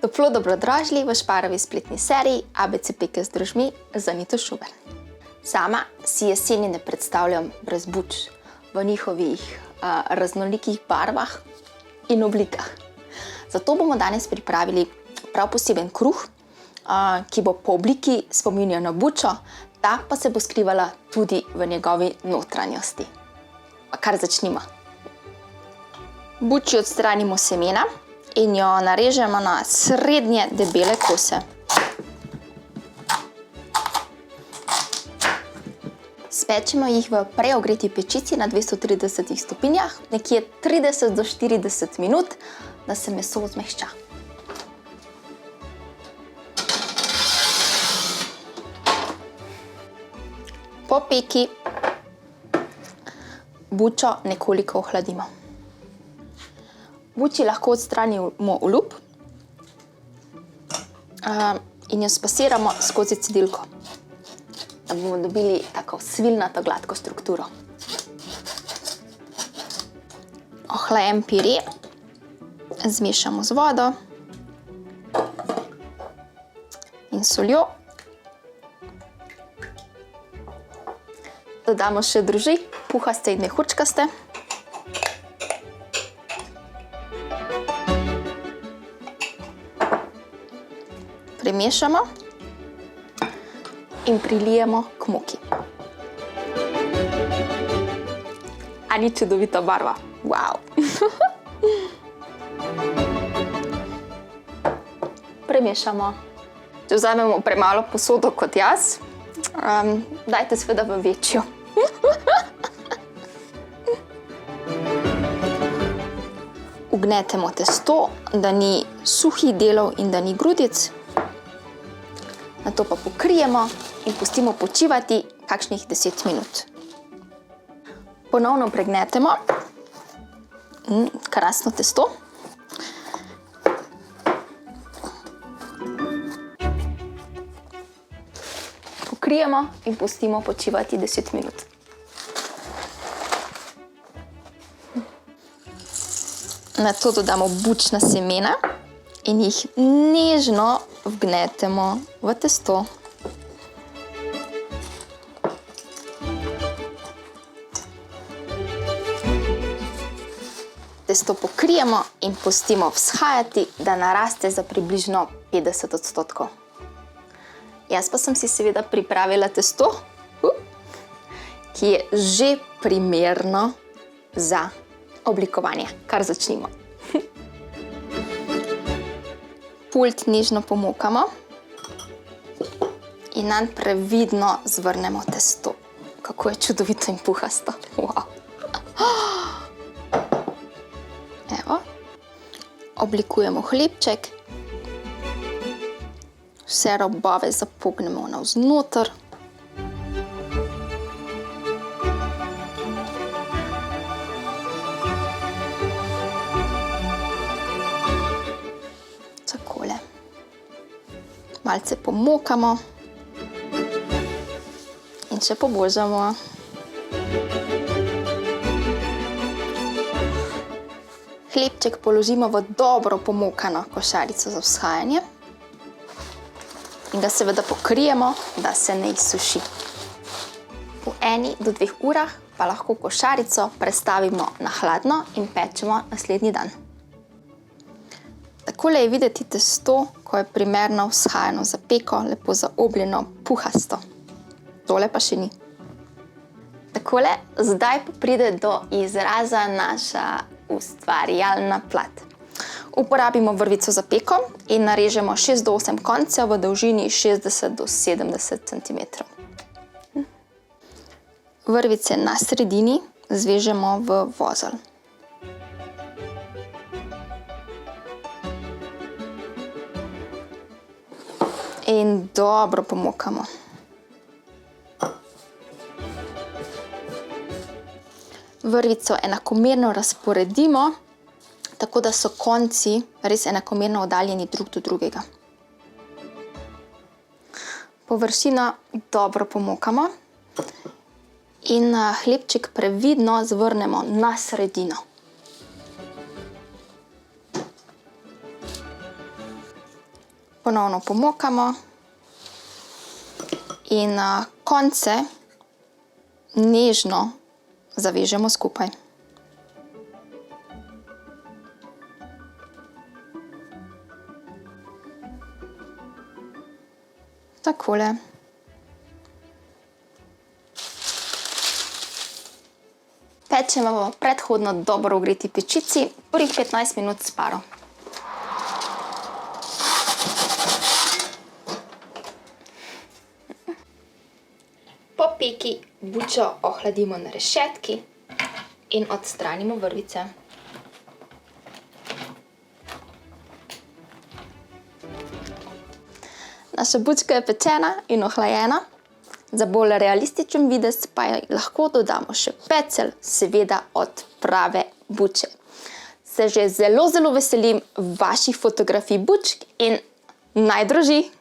Toplo dobrodošli v Šparovi spletni seriji ABC Peke z družmi z Anito Šuber. Sama si jeseni ne predstavljam brez buč v njihovih raznolikih barvah in oblikah. Zato bomo danes pripravili prav poseben kruh, ki bo po obliki spominjal na bučo, ta pa se bo skrivala tudi v njegovi notranjosti. Pa kar začnimo. Buči odstranimo semena in jo narežemo na srednje debele kose. Spečemo jih v preogreti pečici na 230 stopinjah, nekje 30 do 40 minut, da se meso zmehča. Po peki bučo nekoliko ohladimo. Buči lahko odstranimo olupk in jo spasiramo skozi cedilko, da bomo dobili tako svilnato gladko strukturo. Ohlajen pire zmešamo z vodo in soljo. Dodamo še droždje, puhaste in mehurčkaste. Premešamo in prilijemo k moki. A ni čudovita barva? Wow! Premešamo. Če vzamemo premalo posodo kot jaz, dajte seveda v večjo. Ugnetemo testo, da ni suhih delov in da ni grudic. Nato pa pokrijemo in pustimo počivati kakšnih 10 minut. Ponovno pregnetemo krasno testo. Pokrijemo in pustimo počivati 10 minut. Nato dodamo bučna semena in jih nežno vgnetemo v testo. Testo pokrijemo in pustimo vzhajati, da naraste za približno 50%. Jaz pa sem si seveda pripravila testo, ki je že primerno za oblikovanje. Kar začnimo. Pult nežno pomokamo in nanj previdno zvrnemo testo. Kako je čudovito in puhasto. Wow. Evo. Oblikujemo hlebček. Vse robove zapognemo navznoter. Takole. Malce pomokamo in še pobožamo. Hlebček položimo v dobro pomokano košarico za vzhajanje in ga seveda pokrijemo, da se ne izsuši. V 1 do 2 urah pa lahko košarico prestavimo na hladno in pečemo naslednji dan. Takole je videti testo, ko je primerno vzhajano za peko, lepo zaobljeno, puhasto. Tole pa še ni. Takole, zdaj pa pride do izraza naša ustvarjalna plat. Uporabimo vrvico za peko in narežemo 6 do 8 koncev v dolžini 60 do 70 cm. Vrvice na sredini zvežemo v vozel. In dobro pomokamo. Vrvico enakomerno razporedimo, tako da so konci res enakomerno oddaljeni drug do drugega. Površino dobro pomokamo in hlebček previdno zvrnemo na sredino. Ponovno pomokamo in konce nežno zavežemo skupaj. Takole. Pečemo v predhodno dobro ogreti pečici prvih 15 minut s paro. Po peki bučo ohladimo na rešetki in odstranimo vrvice. Naša bučka je pečena in ohlajena. Za bolj realističen videz pa lahko dodamo še pecelj, seveda od prave buče. Se že zelo veselim vaših fotografij bučk in naj droži!